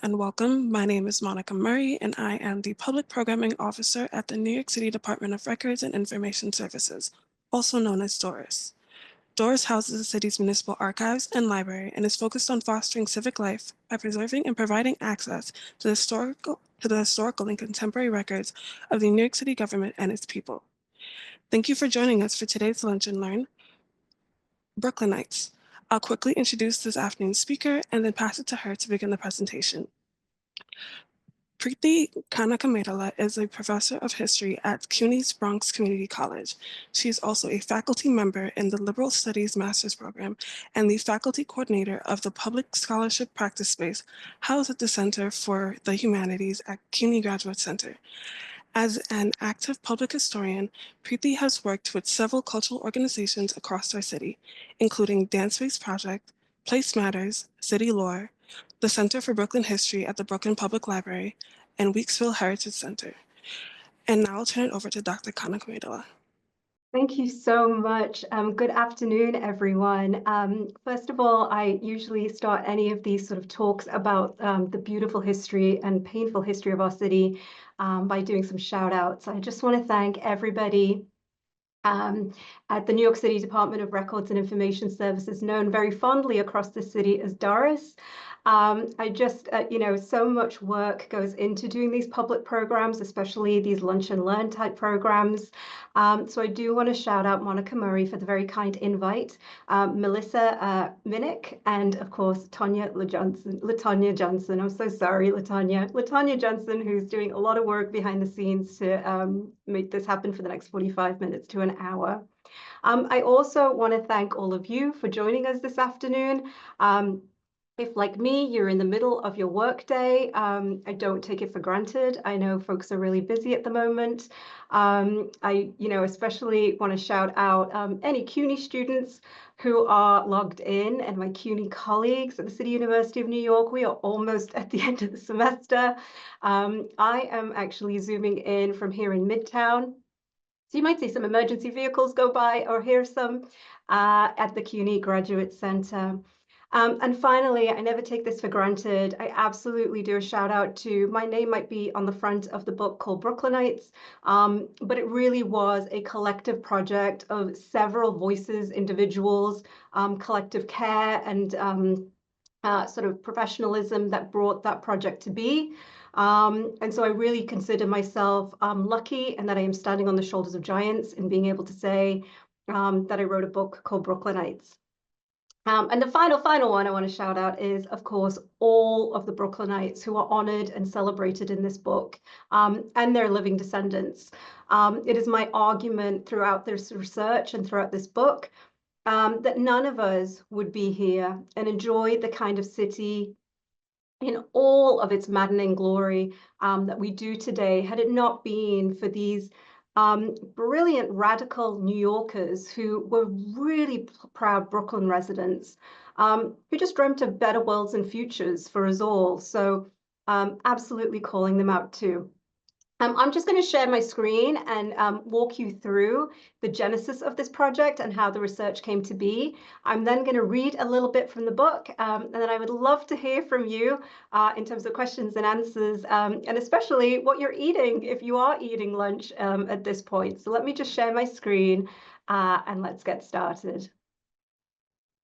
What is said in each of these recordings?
and welcome. My name is Monica Murray, and I am the Public Programming Officer at the New York City Department of Records and Information Services, also known as DORIS. DORIS houses the city's municipal archives and library and is focused on fostering civic life by preserving and providing access to the historical and contemporary records of the New York City government and its people. Thank you for joining us for today's Lunch and Learn, Brooklynites. I'll quickly introduce this afternoon's speaker and then pass it to her to begin the presentation. Prithi Kanakamedala is a professor of history at CUNY's Bronx Community College. She is also a faculty member in the Liberal Studies Master's Program and the faculty coordinator of the Public Scholarship Practice Space housed at the Center for the Humanities at CUNY Graduate Center. As an active public historian, Prithi has worked with several cultural organizations across our city, including Dance Space Project, Place Matters, City Lore, the Center for Brooklyn History at the Brooklyn Public Library, and Weeksville Heritage Center. And now I'll turn it over to Dr. Kanakamedala. Thank you so much. Good afternoon, everyone. First of all, I usually start any of these sort of talks about the beautiful history and painful history of our city by doing some shout outs. I just want to thank everybody at the New York City Department of Records and Information Services, known very fondly across the city as DORIS. I just, so much work goes into doing these public programs, especially these lunch and learn type programs. So I do want to shout out Monica Murray for the very kind invite, Melissa Minnick, and of course, LaTanya Johnson. I'm so sorry, LaTanya Johnson, who's doing a lot of work behind the scenes to make this happen for the next 45 minutes to an hour. I also want to thank all of you for joining us this afternoon. If, like me, you're in the middle of your workday, I don't take it for granted. I know folks are really busy at the moment. I especially want to shout out any CUNY students who are logged in, and my CUNY colleagues at the City University of New York. We are almost at the end of the semester. I am actually zooming in from here in Midtown. So you might see some emergency vehicles go by or hear some at the CUNY Graduate Center. And finally, I never take this for granted. I absolutely do a shout out to, my name might be on the front of the book called Brooklynites, but it really was a collective project of several voices, individuals, collective care, and sort of professionalism that brought that project to be. And so I really consider myself lucky and that I am standing on the shoulders of giants in being able to say that I wrote a book called Brooklynites. And the final one I want to shout out is, of course, all of the Brooklynites who are honored and celebrated in this book and their living descendants. It is my argument throughout this research and throughout this book that none of us would be here and enjoy the kind of city in all of its maddening glory that we do today had it not been for these brilliant radical New Yorkers who were really proud Brooklyn residents who just dreamt of better worlds and futures for us all. So absolutely calling them out too. I'm just going to share my screen and walk you through the genesis of this project and how the research came to be. I'm then going to read a little bit from the book, and then I would love to hear from you in terms of questions and answers, and especially what you're eating if you are eating lunch at this point. So let me just share my screen and let's get started.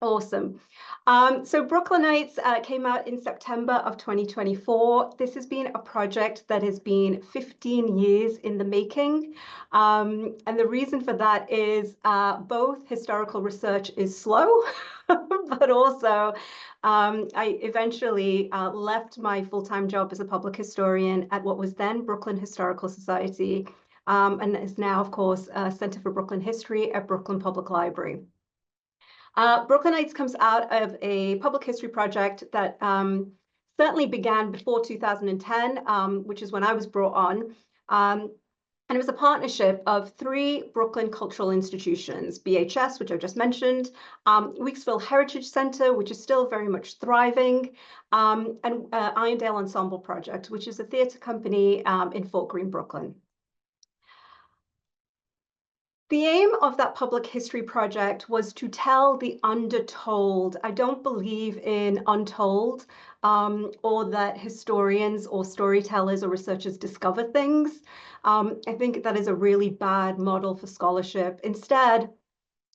Awesome. So Brooklynites came out in September of 2024. This has been a project that has been 15 years in the making. And the reason for that is both historical research is slow, but also I eventually left my full-time job as a public historian at what was then Brooklyn Historical Society, and is now, of course, Center for Brooklyn History at Brooklyn Public Library. Brooklynites comes out of a public history project that certainly began before 2010, which is when I was brought on. And it was a partnership of 3 Brooklyn cultural institutions, BHS, which I just mentioned, Weeksville Heritage Center, which is still very much thriving, and Irondale Ensemble Project, which is a theater company in Fort Greene, Brooklyn. The aim of that public history project was to tell the undertold. I don't believe in untold. or that historians or storytellers or researchers discover things. I think that is a really bad model for scholarship. Instead,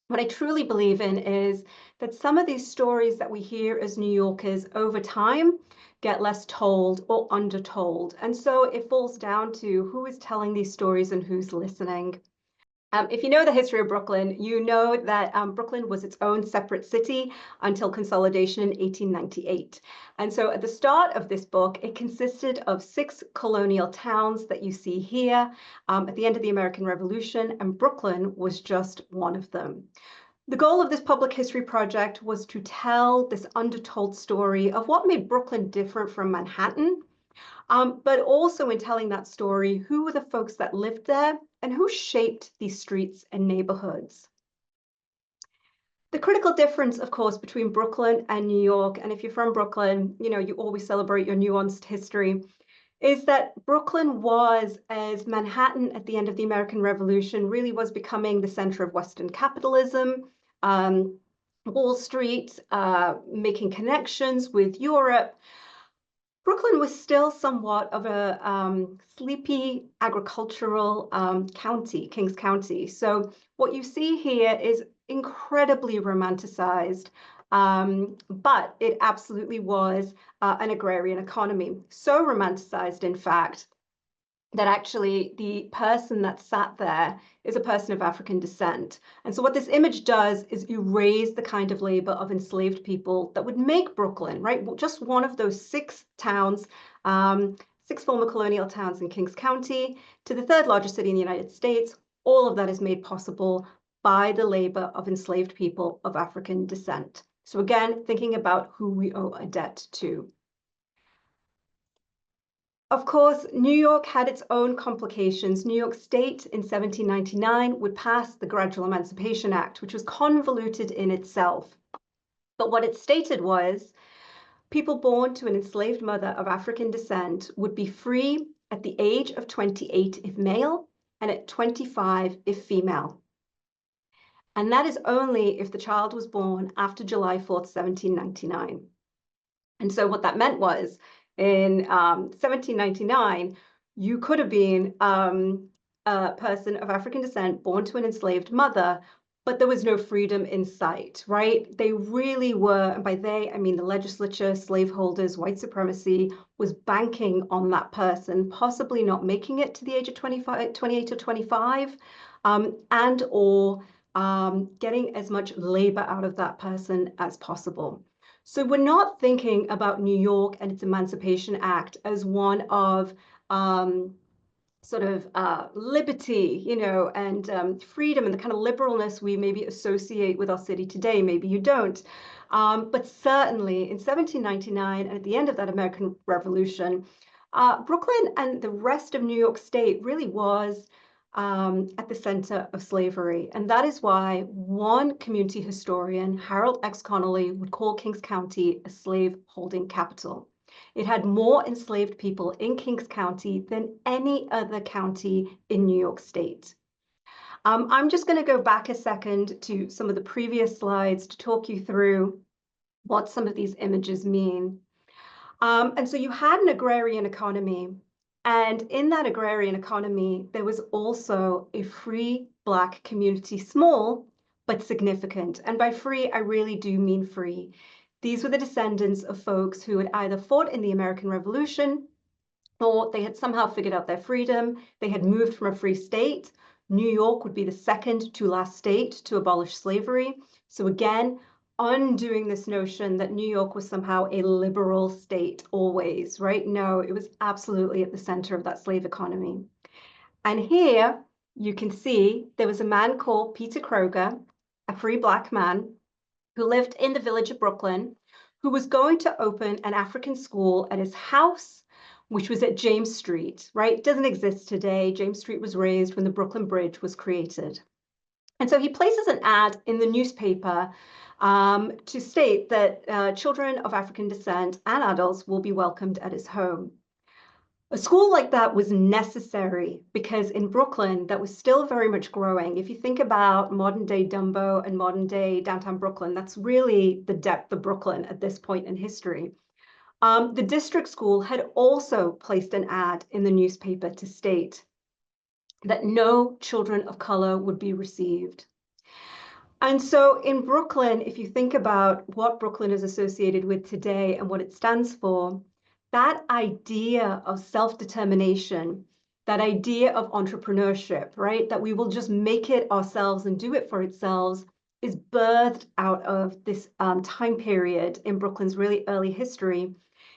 what I truly believe in is that some of these stories that we hear as New Yorkers over time get less told or undertold. And so it falls down to who is telling these stories and who's listening. If you know the history of Brooklyn, you know that Brooklyn was its own separate city until consolidation in 1898. And so at the start of this book, it consisted of 6 colonial towns that you see here at the end of the American Revolution, and Brooklyn was just one of them. The goal of this public history project was to tell this undertold story of what made Brooklyn different from Manhattan, but also in telling that story, who were the folks that lived there and who shaped these streets and neighborhoods. The critical difference, of course, between Brooklyn and New York, and if you're from Brooklyn, you know, you always celebrate your nuanced history, is that Brooklyn was, as Manhattan at the end of the American Revolution, really was becoming the center of Western capitalism, Wall Street, making connections with Europe. Brooklyn was still somewhat of a sleepy agricultural county, Kings County. So what you see here is incredibly romanticized, but it absolutely was an agrarian economy. So romanticized, in fact, that actually the person that sat there is a person of African descent. And so what this image does is erase the kind of labor of enslaved people that would make Brooklyn, right? Just one of those 6 towns, 6 former colonial towns in Kings County, to the 3rd largest city in the United States. All of that is made possible by the labor of enslaved people of African descent. So again, thinking about who we owe a debt to. Of course, New York had its own complications. New York State in 1799 would pass the Gradual Emancipation Act, which was convoluted in itself. But what it stated was people born to an enslaved mother of African descent would be free at the age of 28 if male and at 25 if female. And that is only if the child was born after July 4th, 1799. And so what that meant was in 1799, you could have been a person of African descent born to an enslaved mother, but there was no freedom in sight, right? They really were, and by they, I mean the legislature, slaveholders, white supremacy was banking on that person, possibly not making it to the age of 25, 28 or 25, and or getting as much labor out of that person as possible. So we're not thinking about New York and its Emancipation Act as one of sort of liberty, you know, and freedom and the kind of liberalness we maybe associate with our city today. Maybe you don't. But certainly in 1799 and at the end of that American Revolution, Brooklyn and the rest of New York State really was at the center of slavery. And that is why one community historian, Harold X. Connolly, would call Kings County a slave-holding capital. It had more enslaved people in Kings County than any other county in New York State. I'm just going to go back a second to some of the previous slides to talk you through what some of these images mean. And so you had an agrarian economy. And in that agrarian economy, there was also a free Black community, small but significant. And by free, I really do mean free. These were the descendants of folks who had either fought in the American Revolution or they had somehow figured out their freedom. They had moved from a free state. New York would be the second to last state to abolish slavery. So again, undoing this notion that New York was somehow a liberal state always, right? No, it was absolutely at the center of that slave economy. And here you can see there was a man called Peter Kroger, a free Black man who lived in the village of Brooklyn, who was going to open an African school at his house, which was at James Street, right? It doesn't exist today. James Street was raised when the Brooklyn Bridge was created. And so he places an ad in the newspaper to state that children of African descent and adults will be welcomed at his home. A school like that was necessary because in Brooklyn, that was still very much growing. If you think about modern day Dumbo and modern day downtown Brooklyn, that's really the depth of Brooklyn at this point in history. The district school had also placed an ad in the newspaper to state that no children of color would be received. And so in Brooklyn, if you think about what Brooklyn is associated with today and what it stands for, that idea of self-determination, that idea of entrepreneurship, right? That we will just make it ourselves and do it for ourselves is birthed out of this time period in Brooklyn's really early history,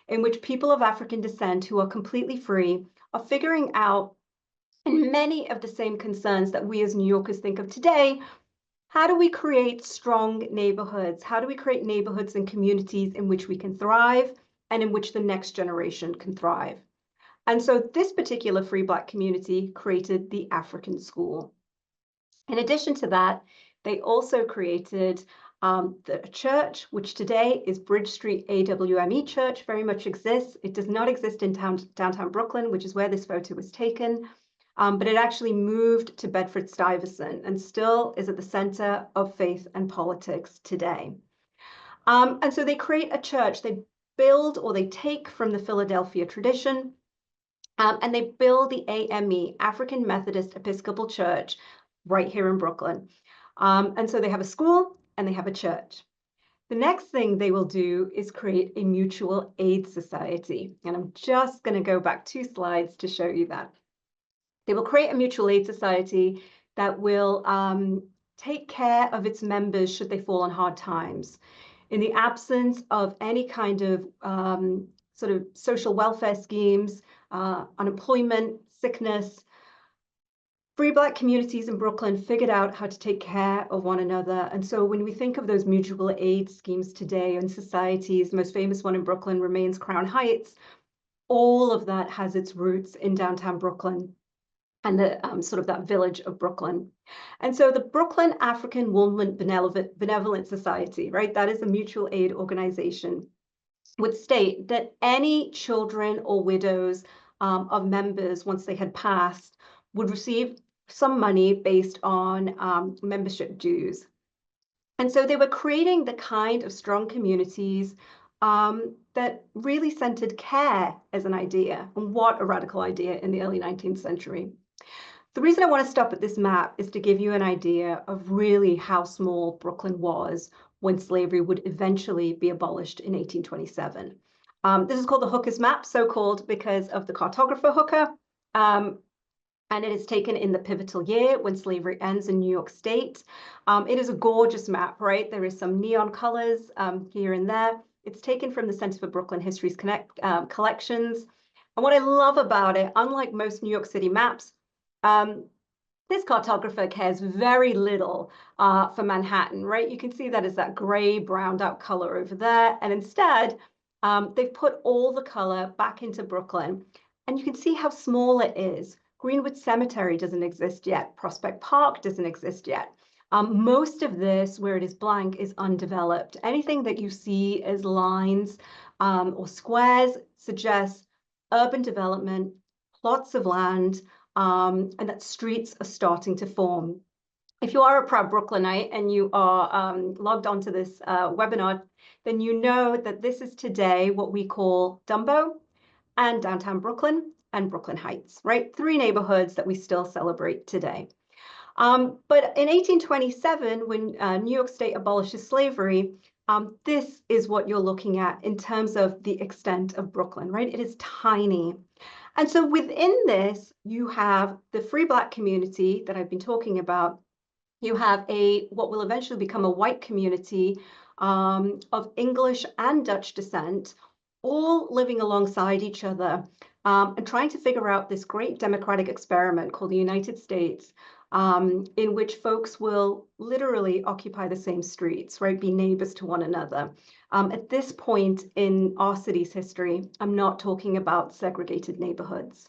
in which people of African descent who are completely free are figuring out, and many of the same concerns that we as New Yorkers think of today, how do we create strong neighborhoods? How do we create neighborhoods and communities in which we can thrive and in which the next generation can thrive? And so this particular free Black community created the African School. In addition to that, they also created the church, which today is Bridge Street AWME Church, very much exists. It does not exist in downtown Brooklyn, which is where this photo was taken. But it actually moved to Bedford-Stuyvesant and still is at the center of faith and politics today. And so they create a church. They build, or they take from the Philadelphia tradition, and they build the AME, African Methodist Episcopal Church, right here in Brooklyn. And so they have a school and they have a church. The next thing they will do is create a mutual aid society. And I'm just going to go back 2 slides to show you that. They will create a mutual aid society that will take care of its members should they fall on hard times. In the absence of any kind of sort of social welfare schemes, unemployment, sickness, free Black communities in Brooklyn figured out how to take care of one another. And so when we think of those mutual aid schemes today in societies, the most famous one in Brooklyn remains Crown Heights. All of that has its roots in downtown Brooklyn and the sort of that village of Brooklyn. And so the Brooklyn African Woman Benevolent Society, right, that is a mutual aid organization, would state that any children or widows of members, once they had passed, would receive some money based on membership dues. And so they were creating the kind of strong communities that really centered care as an idea. And what a radical idea in the early 19th century. The reason I want to stop at this map is to give you an idea of really how small Brooklyn was when slavery would eventually be abolished in 1827. This is called the Hooker's map, so called because of the cartographer Hooker. And it is taken in the pivotal year when slavery ends in New York State. It is a gorgeous map, right? There is some neon colors here and there. It's taken from the Center for Brooklyn History's collections. And what I love about it, unlike most New York City maps, this cartographer cares very little for Manhattan, right? You can see that as that gray, browned out color over there. And instead, they've put all the color back into Brooklyn. And you can see how small it is. Greenwood Cemetery doesn't exist yet. Prospect Park doesn't exist yet. Most of this, where it is blank, is undeveloped. Anything that you see as lines or squares suggests urban development, plots of land, and that streets are starting to form. If you are a proud Brooklynite and you are logged onto this webinar, then you know that this is today what we call Dumbo and downtown Brooklyn and Brooklyn Heights, right? 3 neighborhoods that we still celebrate today. But in 1827, when New York State abolishes slavery, this is what you're looking at in terms of the extent of Brooklyn, right? It is tiny. And so within this, you have the free Black community that I've been talking about. You have what will eventually become a white community of English and Dutch descent, all living alongside each other and trying to figure out this great democratic experiment called the United States, in which folks will literally occupy the same streets, right? Be neighbors to one another. At this point in our city's history, I'm not talking about segregated neighborhoods.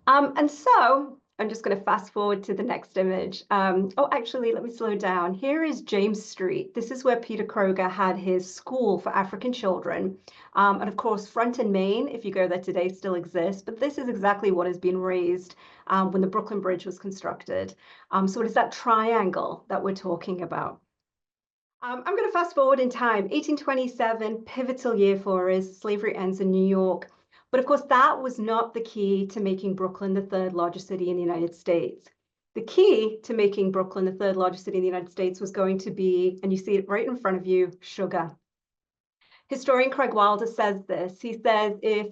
And so I'm just going to fast forward to the next image. Oh, actually, let me slow down. Here is James Street. This is where Peter Kroger had his school for African children. And of course, Front and Main, if you go there today, still exists. But this is exactly what has been raised when the Brooklyn Bridge was constructed. So it is that triangle that we're talking about. I'm going to fast forward in time. 1827, pivotal year for us. Slavery ends in New York. But of course, that was not the key to making Brooklyn the third largest city in the United States. The key to making Brooklyn the third largest city in the United States was going to be, and you see it right in front of you, sugar. Historian Craig Wilder says this. He says if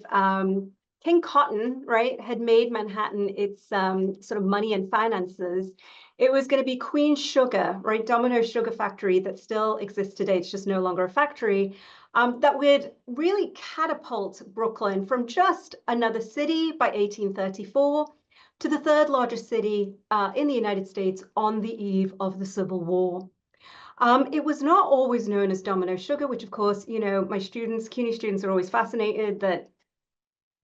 King Cotton, right, had made Manhattan its sort of money and finances, it was going to be Queen Sugar, right, Domino Sugar Factory that still exists today. It's just no longer a factory. That would really catapult Brooklyn from just another city by 1834 to the third largest city in the United States on the eve of the Civil War. It was not always known as Domino Sugar, which of course, you know, my students, CUNY students are always fascinated that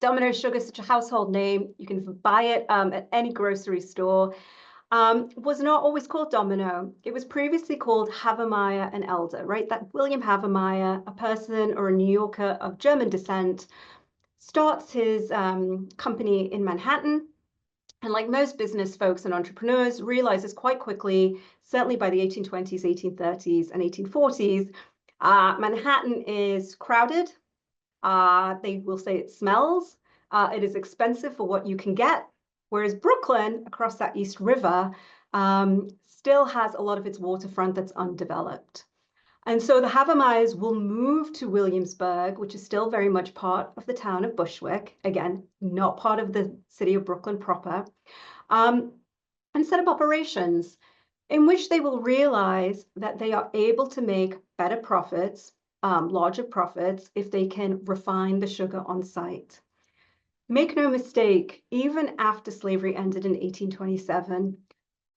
Domino Sugar is such a household name. You can buy it at any grocery store. Was not always called Domino. It was previously called Havemeyer and Elder, right? That William Havemeyer, a person or a New Yorker of German descent, starts his company in Manhattan. And like most business folks and entrepreneurs, realizes quite quickly, certainly by the 1820s, 1830s, and 1840s, Manhattan is crowded. They will say it smells. It is expensive for what you can get. Whereas Brooklyn, across that East River, still has a lot of its waterfront that's undeveloped. And so the Havemeyers will move to Williamsburg, which is still very much part of the town of Bushwick, again, not part of the city of Brooklyn proper, and set up operations in which they will realize that they are able to make better profits, larger profits, if they can refine the sugar on site. Make no mistake, even after slavery ended in 1827,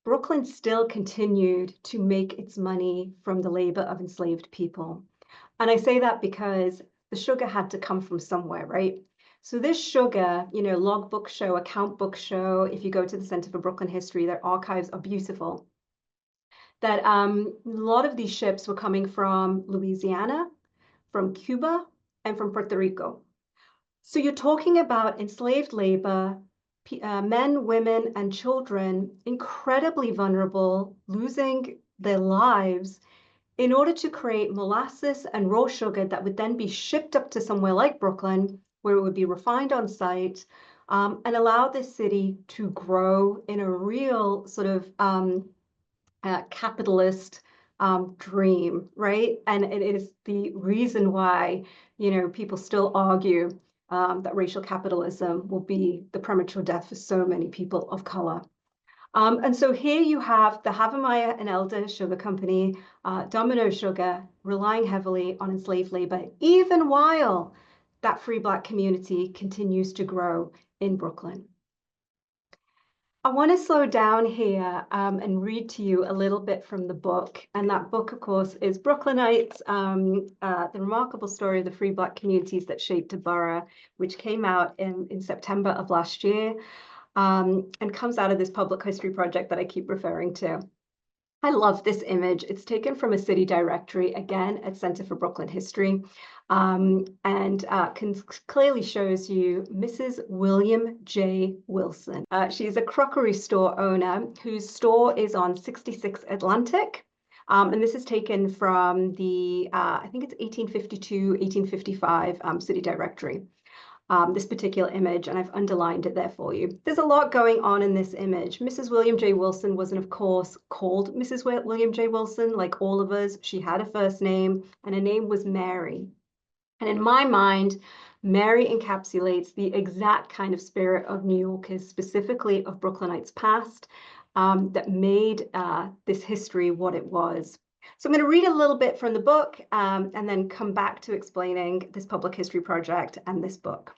Brooklyn still continued to make its money from the labor of enslaved people. And I say that because the sugar had to come from somewhere, right? So this sugar, you know, logbook show, account book show, if you go to the Center for Brooklyn History, their archives are beautiful. That a lot of these ships were coming from Louisiana, from Cuba, and from Puerto Rico. So you're talking about enslaved labor, men, women, and children, incredibly vulnerable, losing their lives in order to create molasses and raw sugar that would then be shipped up to somewhere like Brooklyn, where it would be refined on site, and allow this city to grow in a real sort of capitalist dream, right? And it is the reason why, you know, people still argue that racial capitalism will be the premature death for so many people of color. And so here you have the Havemeyer and Elder Sugar Company, Domino Sugar, relying heavily on enslaved labor, even while that free Black community continues to grow in Brooklyn. I want to slow down here and read to you a little bit from the book. And that book, of course, is Brooklynites, the remarkable story of the free Black communities that shaped a borough, which came out in September of last year and comes out of this public history project that I keep referring to. I love this image. It's taken from a city directory, again, at Center for Brooklyn History, and clearly shows you Mrs. William J. Wilson. She's a crockery store owner whose store is on 66 Atlantic. And this is taken from the, I think it's 1852, 1855 city directory. This particular image, and I've underlined it there for you. There's a lot going on in this image. Mrs. William J. Wilson wasn't, of course, called Mrs. William J. Wilson, like all of us. She had a first name, and her name was Mary. And in my mind, Mary encapsulates the exact kind of spirit of New Yorkers, specifically of Brooklynites past, that made this history what it was. So I'm going to read a little bit from the book and then come back to explaining this public history project and this book.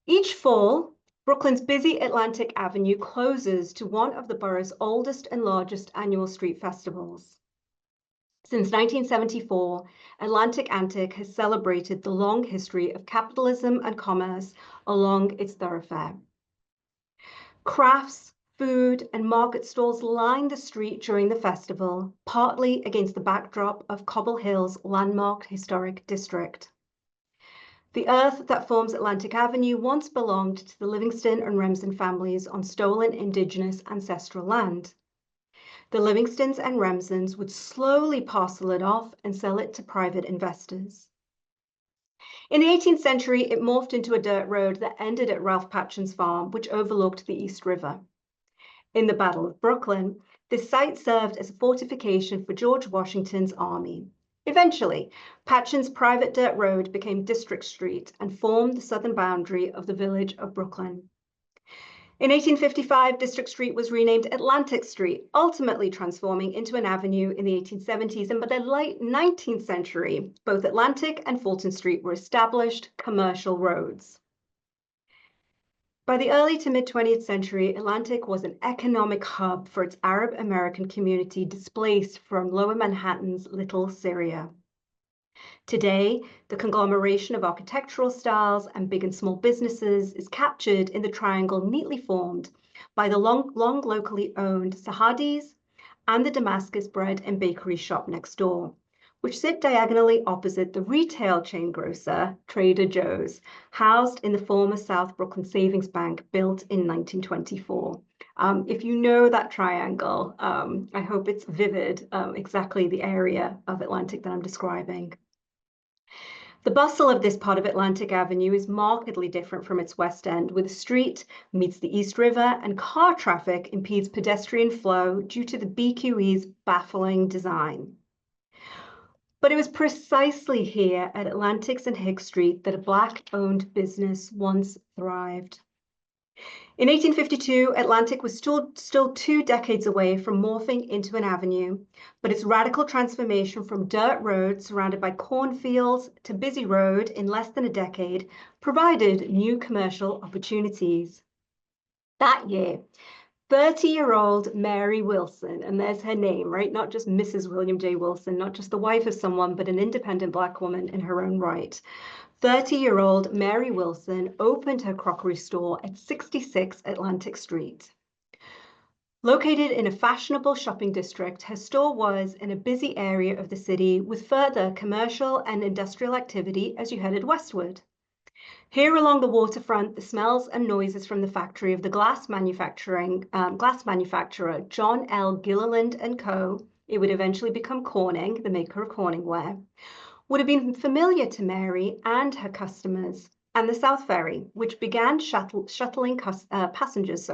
Each fall, Brooklyn's busy Atlantic Avenue closes to one of the borough's oldest and largest annual street festivals. Since 1974, Atlantic Antic has celebrated the long history of capitalism and commerce along its thoroughfare. Crafts, food, and market stalls line the street during the festival, partly against the backdrop of Cobble Hill's landmark historic district. The earth that forms Atlantic Avenue once belonged to the Livingston and Remsen families on stolen indigenous ancestral land. The Livingstons and Remsons would slowly parcel it off and sell it to private investors. In the 18th century, it morphed into a dirt road that ended at Ralph Patchen's farm, which overlooked the East River. In the Battle of Brooklyn, this site served as a fortification for George Washington's army. Eventually, Patchen's private dirt road became District Street and formed the southern boundary of the village of Brooklyn. In 1855, District Street was renamed Atlantic Street, ultimately transforming into an avenue in the 1870s. And by the late 19th century, both Atlantic and Fulton Street were established commercial roads. By the early to mid-20th century, Atlantic was an economic hub for its Arab American community displaced from Lower Manhattan's Little Syria. Today, the conglomeration of architectural styles and big and small businesses is captured in the triangle neatly formed by the long locally owned Sahadis and the Damascus bread and bakery shop next door, which sit diagonally opposite the retail chain grocer, Trader Joe's, housed in the former South Brooklyn Savings Bank built in 1924. If you know that triangle, I hope it's vivid, exactly the area of Atlantic that I'm describing. The bustle of this part of Atlantic Avenue is markedly different from its west end, where the street meets the East River and car traffic impedes pedestrian flow due to the BQE's baffling design. But it was precisely here at Atlantic's and Hicks Street that a Black-owned business once thrived. In 1852, Atlantic was still 2 decades away from morphing into an avenue, but its radical transformation from dirt road surrounded by cornfields to busy road in less than a decade provided new commercial opportunities. That year, 30-year-old Mary Wilson, and there's her name, right? Not just Mrs. William J. Wilson, not just the wife of someone, but an independent Black woman in her own right. 30-year-old Mary Wilson opened her crockery store at 66 Atlantic Street. Located in a fashionable shopping district, her store was in a busy area of the city with further commercial and industrial activity as you headed westward. Here along the waterfront, the smells and noises from the factory of the glass manufacturer John L. Gilliland and Co., it would eventually become Corning, the maker of Corningware, would have been familiar to Mary and her customers, and the South Ferry, which began shuttling passengers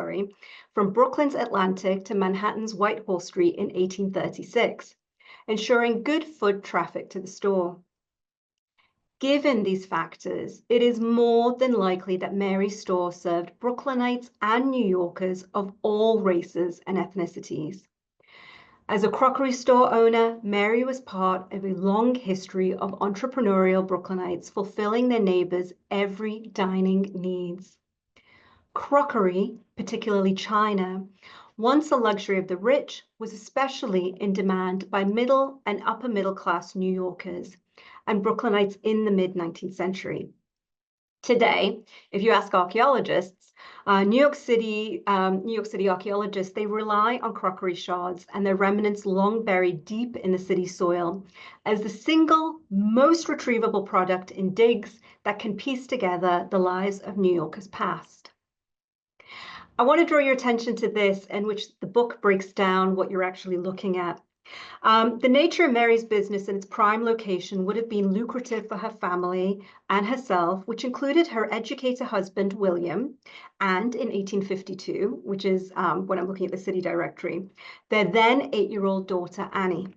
from Brooklyn's Atlantic to Manhattan's Whitehall Street in 1836, ensuring good foot traffic to the store. Given these factors, it is more than likely that Mary's store served Brooklynites and New Yorkers of all races and ethnicities. As a crockery store owner, Mary was part of a long history of entrepreneurial Brooklynites fulfilling their neighbors' every dining needs. Crockery, particularly china, once a luxury of the rich, was especially in demand by middle and upper middle class New Yorkers and Brooklynites in the mid-19th century. Today, if you ask archaeologists, New York City archaeologists, they rely on crockery shards and their remnants long buried deep in the city soil as the single most retrievable product in digs that can piece together the lives of New Yorkers past. I want to draw your attention to this, in which the book breaks down what you're actually looking at. The nature of Mary's business and its prime location would have been lucrative for her family and herself, which included her educator husband, William, and in 1852, which is when I'm looking at the city directory, their then 8-year-old daughter, Annie.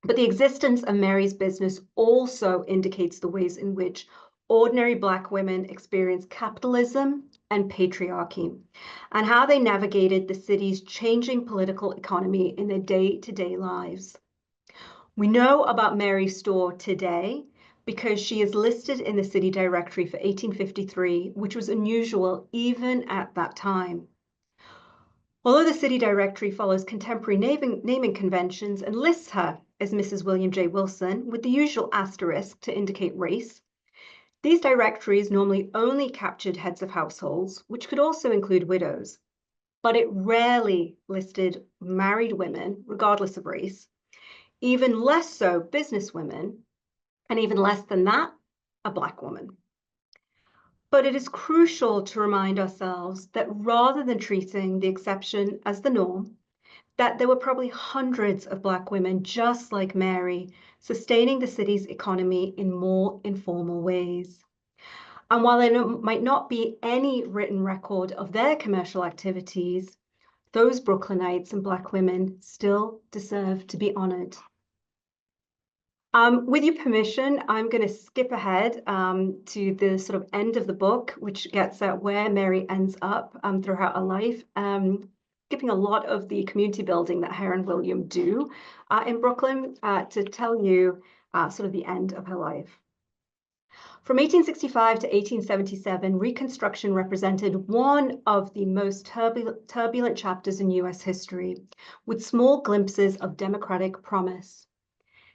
But the existence of Mary's business also indicates the ways in which ordinary Black women experienced capitalism and patriarchy, and how they navigated the city's changing political economy in their day-to-day lives. We know about Mary's store today because she is listed in the city directory for 1853, which was unusual even at that time. Although the city directory follows contemporary naming conventions and lists her as Mrs. William J. Wilson with the usual asterisk to indicate race, these directories normally only captured heads of households, which could also include widows, but it rarely listed married women, regardless of race, even less so business women, and even less than that, a Black woman. But it is crucial to remind ourselves that rather than treating the exception as the norm, that there were probably hundreds of Black women just like Mary, sustaining the city's economy in more informal ways. And while there might not be any written record of their commercial activities, those Brooklynites and Black women still deserve to be honored. With your permission, I'm going to skip ahead to the sort of end of the book, which gets at where Mary ends up throughout her life, skipping a lot of the community building that her and William do in Brooklyn to tell you sort of the end of her life. From 1865 to 1877, Reconstruction represented one of the most turbulent chapters in US history, with small glimpses of democratic promise.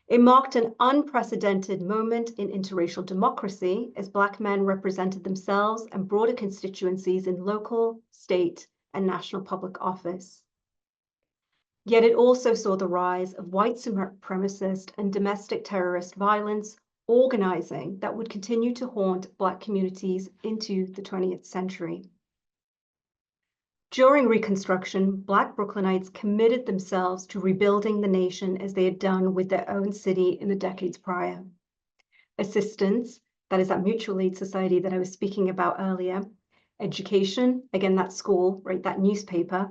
It marked an unprecedented moment in interracial democracy as Black men represented themselves and broader constituencies in local, state, and national public office. Yet it also saw the rise of white supremacist and domestic terrorist violence organizing that would continue to haunt Black communities into the 20th century. During Reconstruction, Black Brooklynites committed themselves to rebuilding the nation as they had done with their own city in the decades prior. Assistance, that is that mutual aid society that I was speaking about earlier, education, again, that school, right, that newspaper,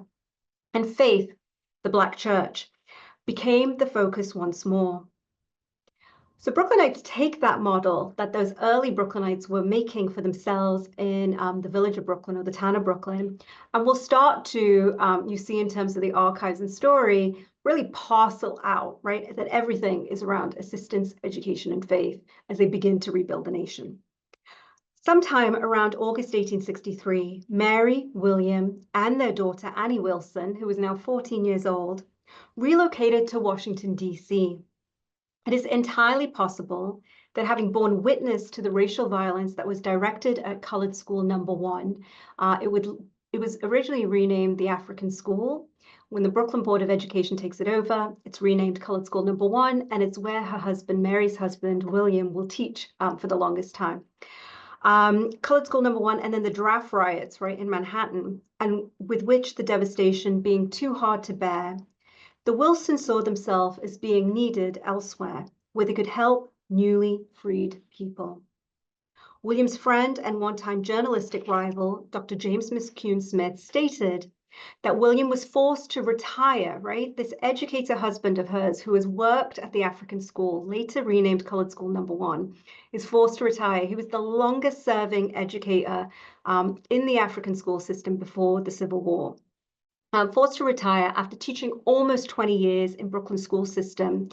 and faith, the Black church, became the focus once more. So Brooklynites take that model that those early Brooklynites were making for themselves in the village of Brooklyn or the town of Brooklyn, and we'll start to, you see in terms of the archives and story, really parcel out, right, that everything is around assistance, education, and faith as they begin to rebuild the nation. Sometime around August 1863, Mary, William, and their daughter Annie Wilson, who was now 14 years old, relocated to Washington, D.C. It is entirely possible that having borne witness to the racial violence that was directed at Colored School Number 1, it was originally renamed the African School. When the Brooklyn Board of Education takes it over, it's renamed Colored School Number 1, and it's where her husband, Mary's husband, William, will teach for the longest time. Colored School Number 1, and then the draft riots, right, in Manhattan, and with which the devastation being too hard to bear, the Wilsons saw themselves as being needed elsewhere, where they could help newly freed people. William's friend and one-time journalistic rival, Dr. James McCune Smith, stated that William was forced to retire, right? This educator husband of hers who has worked at the African school, later renamed Colored School Number 1, is forced to retire. He was the longest serving educator in the African school system before the Civil War. Forced to retire after teaching almost 20 years in Brooklyn school system,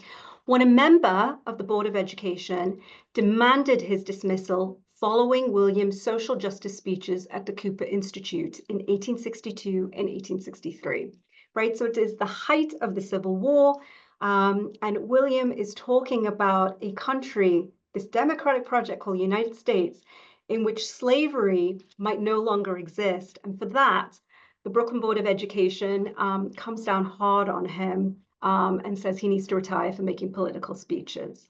when a member of the Board of Education demanded his dismissal following William's social justice speeches at the Cooper Institute in 1862 and 1863, right? So it is the height of the Civil War, and William is talking about a country, this democratic project called the United States, in which slavery might no longer exist. And for that, the Brooklyn Board of Education comes down hard on him and says he needs to retire for making political speeches.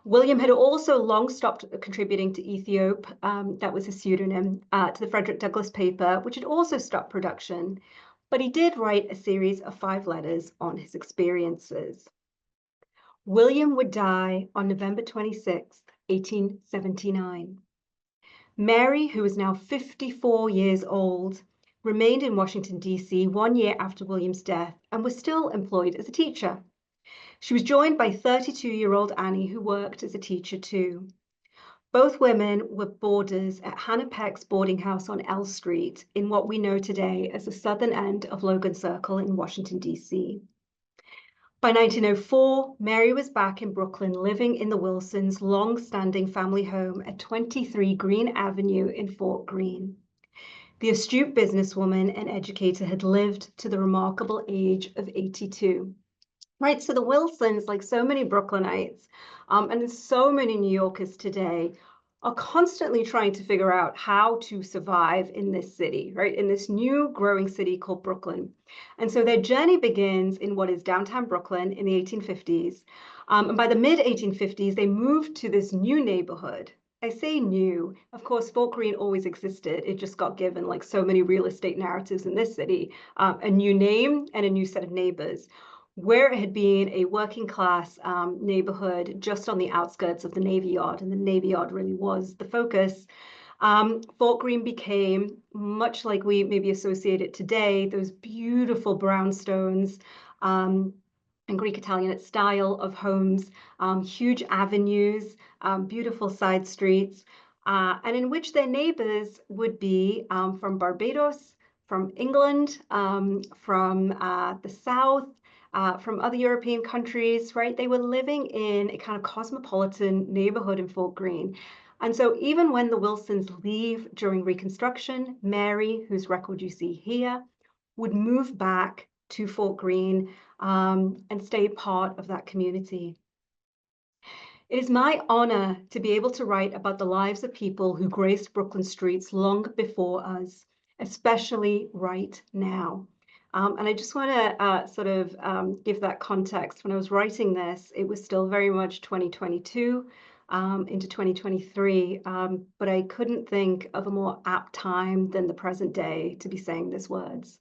William had also long stopped contributing to Ethiop, that was his pseudonym, to the Frederick Douglass paper, which had also stopped production, but he did write a series of 5 letters on his experiences. William would die on November 26, 1879. Mary, who is now 54 years old, remained in Washington, D.C. 1 year after William's death and was still employed as a teacher. She was joined by 32-year-old Annie, who worked as a teacher too. Both women were boarders at Hannah Peck's boarding house on L Street in what we know today as the southern end of Logan Circle in Washington, D.C. By 1904, Mary was back in Brooklyn, living in the Wilsons' long-standing family home at 23 Green Avenue in Fort Greene. The astute businesswoman and educator had lived to the remarkable age of 82. Right, so the Wilsons, like so many Brooklynites, and so many New Yorkers today, are constantly trying to figure out how to survive in this city, right, in this new growing city called Brooklyn. And so their journey begins in what is downtown Brooklyn in the 1850s. And by the mid-1850s, they moved to this new neighborhood. I say new. Of course, Fort Greene always existed. It just got given, like so many real estate narratives in this city, a new name and a new set of neighbors. Where it had been a working class neighborhood just on the outskirts of the Navy Yard, and the Navy Yard really was the focus. Fort Greene became, much like we maybe associate it today, those beautiful brownstones and Greek Italianate style of homes, huge avenues, beautiful side streets, and in which their neighbors would be from Barbados, from England, from the South, from other European countries, right? They were living in a kind of cosmopolitan neighborhood in Fort Greene. And so even when the Wilsons leave during Reconstruction, Mary, whose record you see here, would move back to Fort Greene and stay part of that community. It is my honor to be able to write about the lives of people who graced Brooklyn streets long before us, especially right now. And I just want to sort of give that context. When I was writing this, it was still very much 2022 into 2023, but I couldn't think of a more apt time than the present day to be saying these words.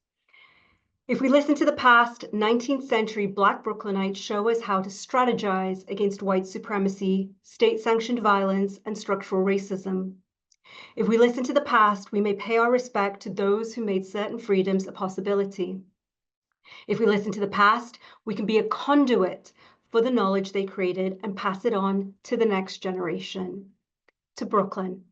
If we listen to the past, 19th century Black Brooklynites show us how to strategize against white supremacy, state-sanctioned violence, and structural racism. If we listen to the past, we may pay our respect to those who made certain freedoms a possibility. If we listen to the past, we can be a conduit for the knowledge they created and pass it on to the next generation. To Brooklyn.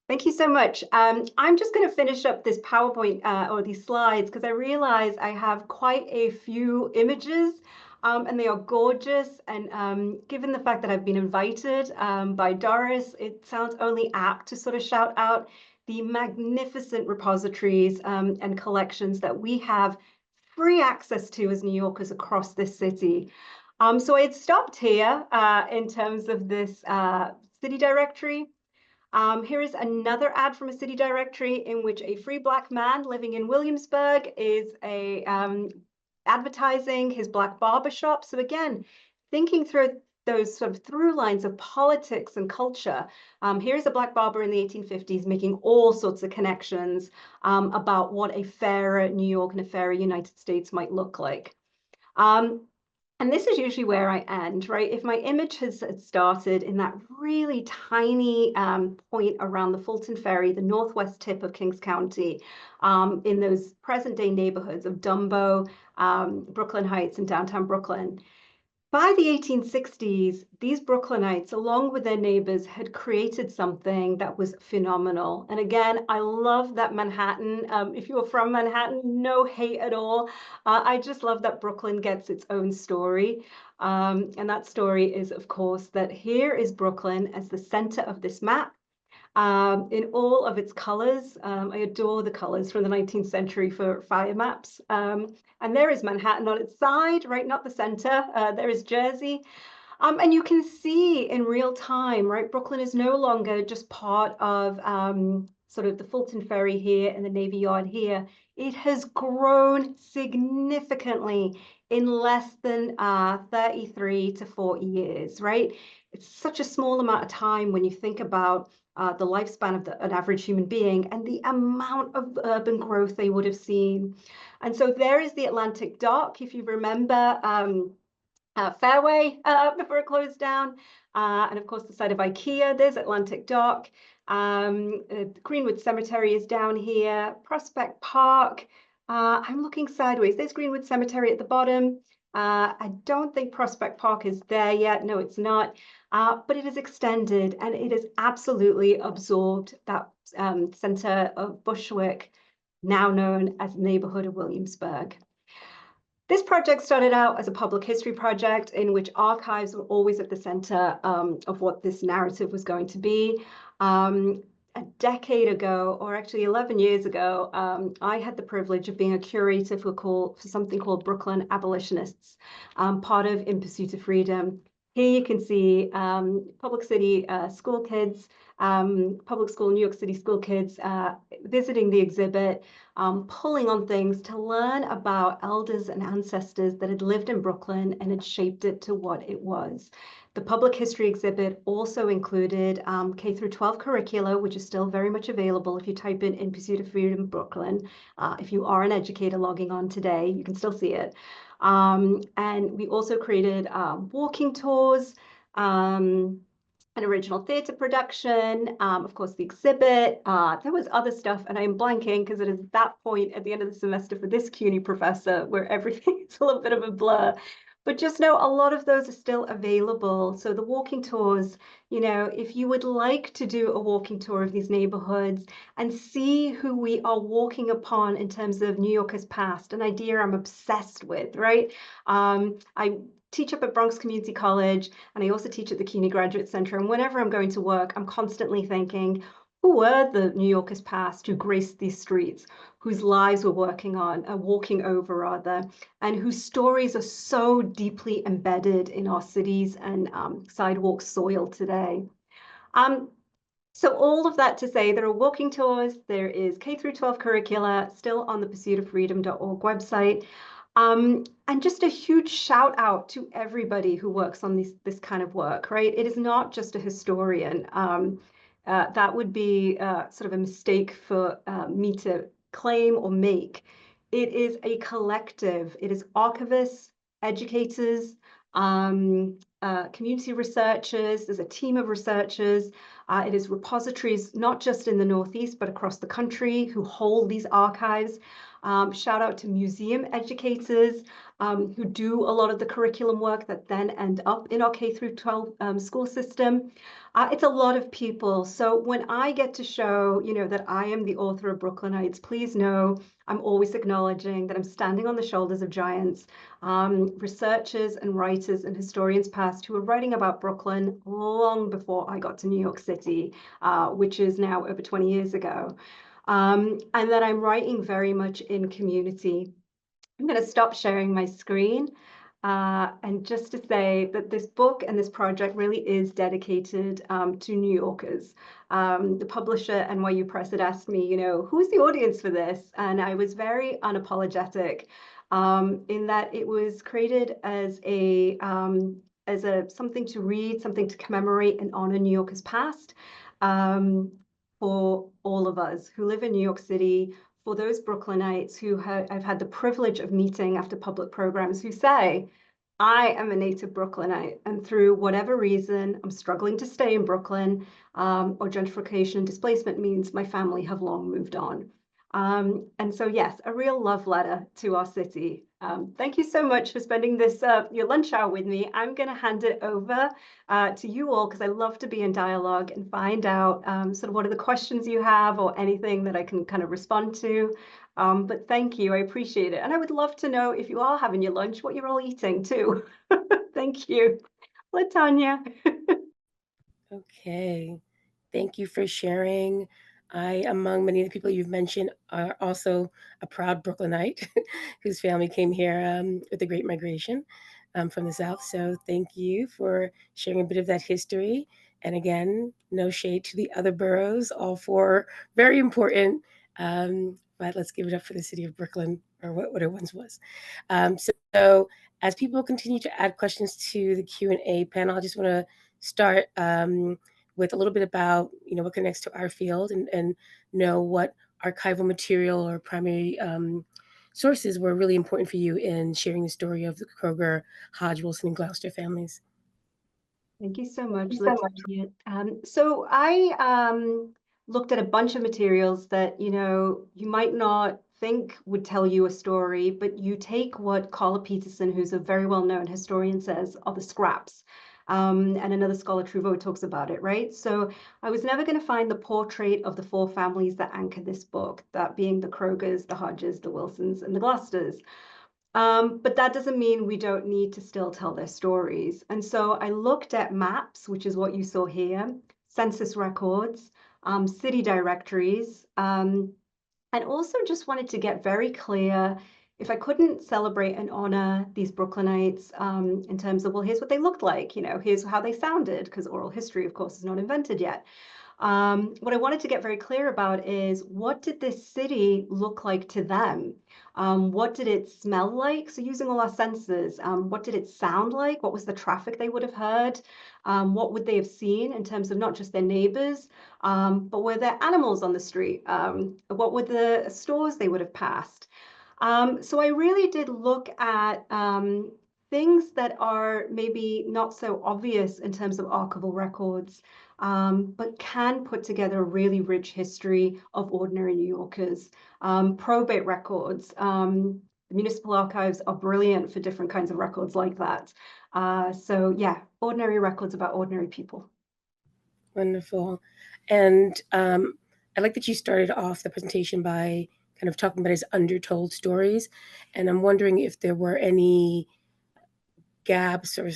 Thank you so much. I'm just going to finish up this PowerPoint or these slides because I realize I have quite a few images and they are gorgeous. And given the fact that I've been invited by Doris, it sounds only apt to sort of shout out the magnificent repositories and collections that we have free access to as New Yorkers across this city. So I had stopped here in terms of this city directory. Here is another ad from a city directory in which a free Black man living in Williamsburg is advertising his Black barber shop. So again, thinking through those sort of through lines of politics and culture. Here's a Black barber in the 1850s making all sorts of connections about what a fairer New York and a fairer United States might look like. And this is usually where I end, right? If my image has started in that really tiny point around the Fulton Ferry, the northwest tip of Kings County, in those present day neighborhoods of Dumbo, Brooklyn Heights, and downtown Brooklyn. By the 1860s, these Brooklynites, along with their neighbors, had created something that was phenomenal. And again, I love that Manhattan. If you're from Manhattan, no hate at all. I just love that Brooklyn gets its own story. And that story is, of course, that here is Brooklyn as the center of this map. In all of its colors. I adore the colors from the 19th century for fire maps. And there is Manhattan on its side, right? Not the center. There is Jersey. And you can see in real time, right? Brooklyn is no longer just part of sort of the Fulton Ferry here and the Navy Yard here. It has grown significantly in less than 33 to 40 years, right? It's such a small amount of time when you think about the lifespan of an average human being and the amount of urban growth they would have seen. And so there is the Atlantic Dock, if you remember, Fairway before it closed down. And of course, the site of IKEA, there's Atlantic Dock. Greenwood Cemetery is down here. Prospect Park. I'm looking sideways. There's Greenwood Cemetery at the bottom. I don't think Prospect Park is there yet. No, it's not. But it is extended and it has absolutely absorbed that center of Bushwick, now known as the neighborhood of Williamsburg. This project started out as a public history project in which archives were always at the center of what this narrative was going to be. A decade ago, or actually 11 years ago, I had the privilege of being a curator for something called Brooklyn Abolitionists, part of In Pursuit of Freedom. Here you can see public city school kids public school, New York City school kids visiting the exhibit, pulling on things to learn about elders and ancestors that had lived in Brooklyn and had shaped it to what it was. The public history exhibit also included K through 12 curricula, which is still very much available if you type in Pursuit of Freedom Brooklyn. If you are an educator logging on today, you can still see it. And we also created walking tours, an original theatre production, of course, the exhibit. There was other stuff, and I'm blanking because it is that point at the end of the semester for this CUNY professor where everything is a little bit of a blur. But just know a lot of those are still available. So the walking tours, you know, if you would like to do a walking tour of these neighborhoods and see who we are walking upon in terms of New Yorkers past, an idea I'm obsessed with, right? I teach up at Bronx Community College, and I also teach at the CUNY Graduate Center. And whenever I'm going to work, I'm constantly thinking, who were the New Yorkers past who graced these streets, whose lives we're walking over rather, and whose stories are so deeply embedded in our cities and sidewalk soil today. So all of that to say, there are walking tours, there is K through 12 curricula, still on the pursuitoffreedom.org website. And just a huge shout out to everybody who works on this kind of work, right? It is not just a historian. That would be sort of a mistake for me to claim or make. It is a collective. It is archivists, educators, community researchers. There's a team of researchers. It is repositories, not just in the Northeast, but across the country who hold these archives. Shout out to museum educators who do a lot of the curriculum work that then end up in our K through 12 school system. It's a lot of people. So when I get to show, you know, that I am the author of Brooklynites, please know I'm always acknowledging that I'm standing on the shoulders of giants, researchers and writers and historians past who were writing about Brooklyn long before I got to New York City, which is now over 20 years ago. And that I'm writing very much in community. I'm going to stop sharing my screen and just to say that this book and this project really is dedicated to New Yorkers. The publisher NYU Press had asked me, you know, who's the audience for this? And I was very unapologetic in that it was created as a something to read, something to commemorate and honor New Yorkers past. For all of us who live in New York City, for those Brooklynites who I've had the privilege of meeting after public programs who say, I am a native Brooklynite, and through whatever reason, I'm struggling to stay in Brooklyn, or gentrification and displacement means my family have long moved on. And so, yes, a real love letter to our city. Thank you so much for spending this your lunch hour with me. I'm going to hand it over to you all because I love to be in dialogue and find out sort of what are the questions you have or anything that I can kind of respond to. But thank you, I appreciate it. And I would love to know if you are having your lunch, what you're all eating too. Thank you. LaTanya. Okay. Thank you for sharing. I, among many of the people you've mentioned, are also a proud Brooklynite whose family came here with the Great Migration from the South. So thank you for sharing a bit of that history. And again, no shade to the other boroughs, all four very important. But let's give it up for the city of Brooklyn, or what it once was. So as people continue to add questions to the Q&A panel, I just want to start with a little bit about, you know, what connects to our field and know what archival material or primary sources were really important for you in sharing the story of the Kroger, Hodge, Wilson, and Gloucester families. Thank you so much, LaTanya. So I looked at a bunch of materials that, you know, you might not think would tell you a story, but you take what Carla Peterson, who's a very well-known historian, says are the scraps. And another scholar, Trouveau, talks about it, right? So I was never going to find the portrait of the four families that anchor this book, that being the Krogers, the Hodges, the Wilsons, and the Gloucesters. But that doesn't mean we don't need to still tell their stories. And so I looked at maps, which is what you saw here, census records, city directories, and also just wanted to get very clear if I couldn't celebrate and honor these Brooklynites in terms of, well, here's what they looked like, you know, here's how they sounded, because oral history, of course, is not invented yet. What I wanted to get very clear about is, what did this city look like to them? What did it smell like? So using all our senses, what did it sound like? What was the traffic they would have heard? What would they have seen in terms of not just their neighbors, but were there animals on the street? What were the stores they would have passed? So I really did look at things that are maybe not so obvious in terms of archival records, but can put together a really rich history of ordinary New Yorkers. Probate records, the municipal archives are brilliant for different kinds of records like that. So yeah, ordinary records about ordinary people. Wonderful. And I like that you started off the presentation by kind of talking about his undertold stories. And I'm wondering if there were any gaps or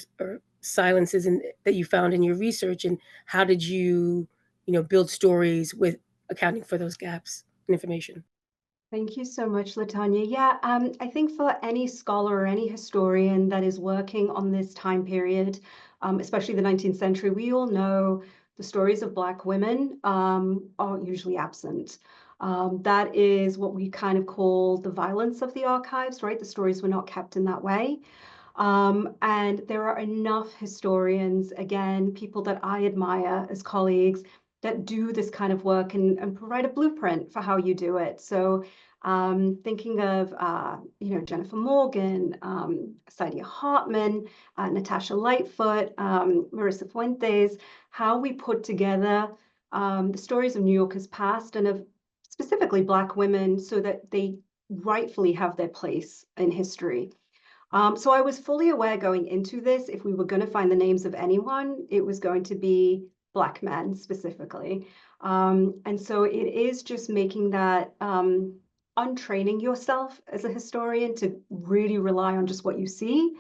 silences that you found in your research, and how did you, build stories with accounting for those gaps in information? Thank you so much, Latanya. Yeah, I think for any scholar or any historian that is working on this time period, especially the 19th century, we all know the stories of Black women are usually absent. That is what we kind of call the violence of the archives, right? The stories were not kept in that way. And there are enough historians, again, people that I admire as colleagues, that do this kind of work and provide a blueprint for how you do it. So thinking of, Jennifer Morgan, Saidia Hartman, Natasha Lightfoot, Marissa Fuentes, how we put together the stories of New Yorkers past and of specifically Black women so that they rightfully have their place in history. So I was fully aware going into this, if we were going to find the names of anyone, it was going to be Black men specifically. And so it is just making that untraining yourself as a historian to really rely on just what you see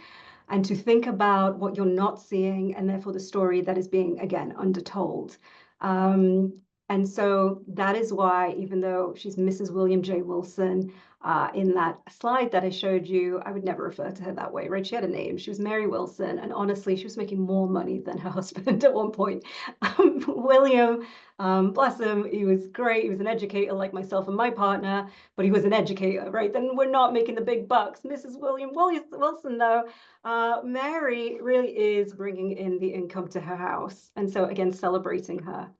and to think about what you're not seeing and therefore the story that is being, again, undertold. Um, and so that is why, even though she's Mrs. William J. Wilson, in that slide that I showed you, I would never refer to her that way, right? She had a name. She was Mary Wilson. And honestly, she was making more money than her husband at one point. William, bless him, he was great. He was an educator like myself and my partner, but he was an educator, right? Then we're not making the big bucks. Mrs. Wilson, though, Mary really is bringing in the income to her house. And so, again, celebrating her.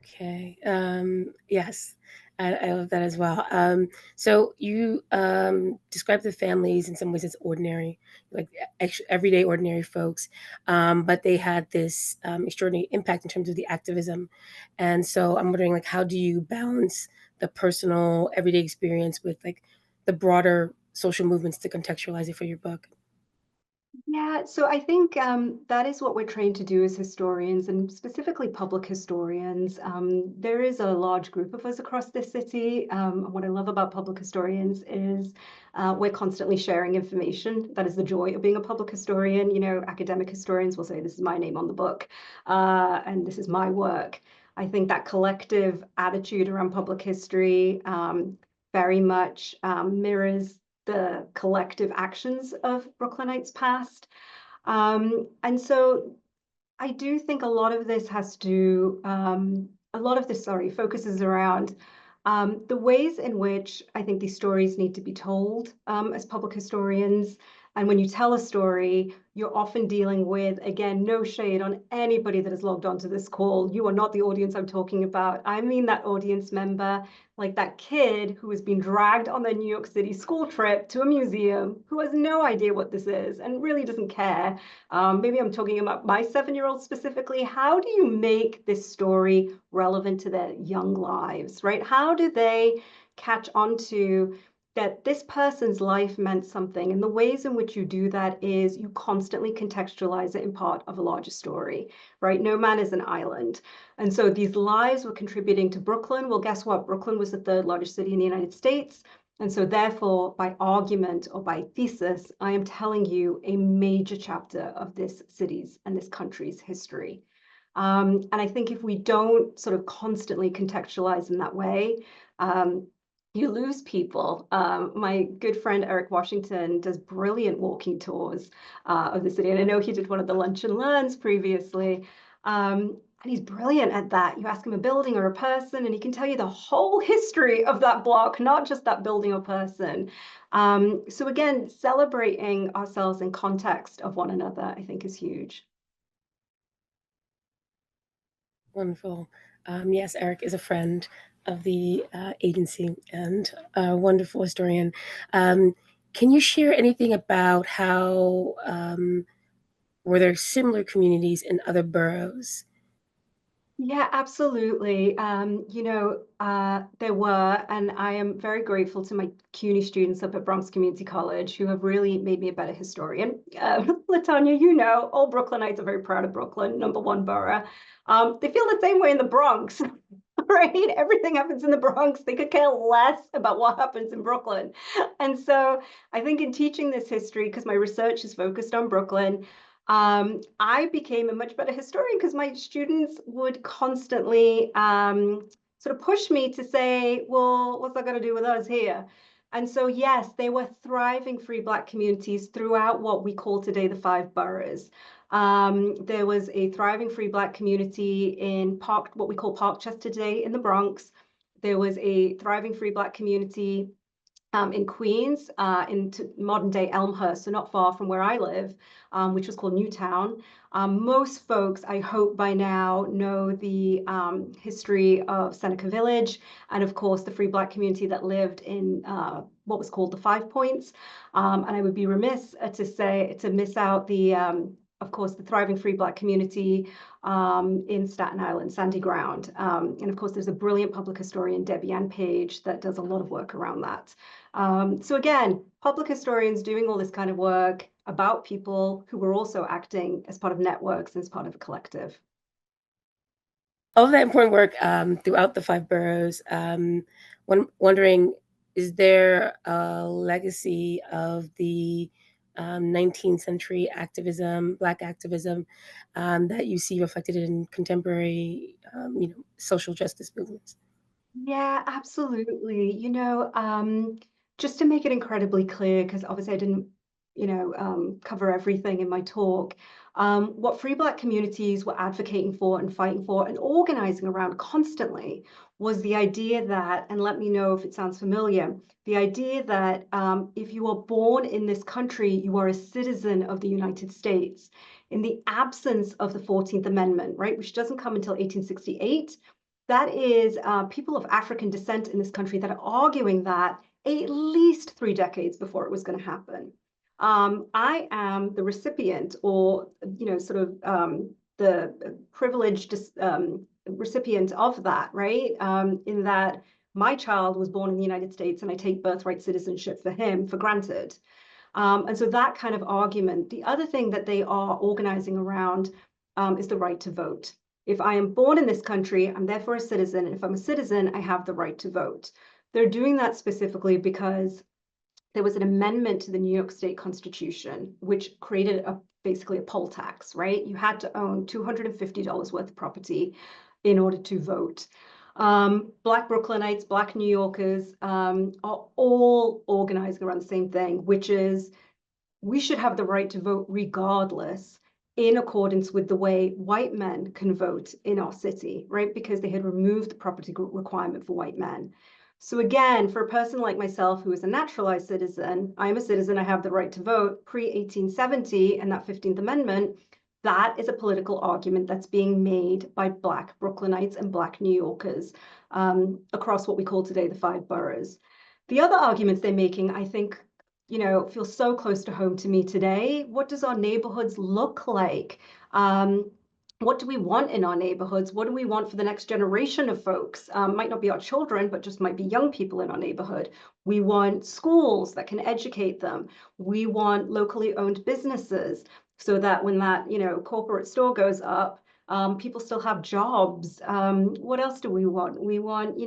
Okay. Yes, I love that as well. So you describe the families in some ways as ordinary, like everyday ordinary folks, but they had this extraordinary impact in terms of the activism. And so I'm wondering, like, how do you balance the personal everyday experience with like the broader social movements to contextualize it for your book? Yeah, so I think that is what we're trained to do as historians, and specifically public historians. There is a large group of us across this city. What I love about public historians is we're constantly sharing information. That is the joy of being a public historian. You know, academic historians will say, "This is my name on the book, and this is my work." I think that collective attitude around public history very much mirrors the collective actions of Brooklynites past. And so I do think a lot of this focuses around the ways in which I think these stories need to be told as public historians. And when you tell a story, you're often dealing with, again, no shade on anybody that has logged onto this call. You are not the audience I'm talking about. I mean that audience member, like that kid who has been dragged on their New York City school trip to a museum, who has no idea what this is and really doesn't care. Maybe I'm talking about my 7-year-old specifically. How do you make this story relevant to their young lives, right? How do they catch on to that this person's life meant something? And the ways in which you do that is you constantly contextualize it in part of a larger story, right? No man is an island. And so these lives were contributing to Brooklyn. Well, guess what? Brooklyn was the third largest city in the United States. And so therefore, by argument or by thesis, I am telling you a major chapter of this city's and this country's history. And I think if we don't sort of constantly contextualize in that way, you lose people. My good friend Eric Washington does brilliant walking tours of the city. And I know he did one of the lunch and learns previously. And he's brilliant at that. You ask him a building or a person, and he can tell you the whole history of that block, not just that building or person. So again, celebrating ourselves in context of one another, I think, is huge. Wonderful. Yes, Eric is a friend of the agency and a wonderful historian. Can you share anything about how were there similar communities in other boroughs? Yeah, absolutely. There were, and I am very grateful to my CUNY students up at Bronx Community College who have really made me a better historian. Latanya, all Brooklynites are very proud of Brooklyn, #1 borough. They feel the same way in the Bronx, right? Everything happens in the Bronx. They could care less about what happens in Brooklyn. And so I think in teaching this history, because my research is focused on Brooklyn, I became a much better historian because my students would constantly sort of push me to say, well, what's that got to do with us here? And so, yes, they were thriving free Black communities throughout what we call today the 5 boroughs. There was a thriving free Black community in what we call Parkchester today in the Bronx. There was a thriving free Black community in Queens, into modern day Elmhurst, so not far from where I live, which was called Newtown. Most folks, I hope by now, know the history of Seneca Village, and of course the free Black community that lived in what was called the Five Points. And I would be remiss to miss out of course, the thriving free Black community in Staten Island, Sandy Ground. And of course, there's a brilliant public historian, Debbie Ann Page, that does a lot of work around that. So again, public historians doing all this kind of work about people who were also acting as part of networks and as part of a collective. All of that important work throughout the 5 boroughs. Wondering, is there a legacy of the 19th century activism, Black activism, that you see reflected in contemporary, social justice movements? Yeah, absolutely. Just to make it incredibly clear, because obviously I didn't, cover everything in my talk. What free Black communities were advocating for and fighting for and organizing around constantly was the idea that, and let me know if it sounds familiar, the idea that if you are born in this country, you are a citizen of the United States. In the absence of the 14th Amendment, right, which doesn't come until 1868. That is people of African descent in this country that are arguing that at least 3 decades before it was going to happen. I am the recipient, or the privileged recipient of that, right? In that my child was born in the United States, and I take birthright citizenship for him for granted. And so that kind of argument. The other thing that they are organizing around is the right to vote. If I am born in this country, I'm therefore a citizen. And if I'm a citizen, I have the right to vote. They're doing that specifically because there was an amendment to the New York State Constitution, which created basically a poll tax, right? You had to own $250 worth of property in order to vote. Black Brooklynites, Black New Yorkers are all organizing around the same thing, which is we should have the right to vote regardless, in accordance with the way white men can vote in our city, right? Because they had removed the property requirement for white men. So again, for a person like myself who is a naturalized citizen, I'm a citizen, I have the right to vote pre-1870 and that 15th Amendment. That is a political argument that's being made by Black Brooklynites and Black New Yorkers across what we call today the 5 boroughs. The other arguments they're making, I think, feel so close to home to me today. What does our neighborhoods look like? What do we want in our neighborhoods? What do we want for the next generation of folks? Might not be our children, but just might be young people in our neighborhood. We want schools that can educate them. We want locally owned businesses so that when that, corporate store goes up, people still have jobs. What else do we want? We want,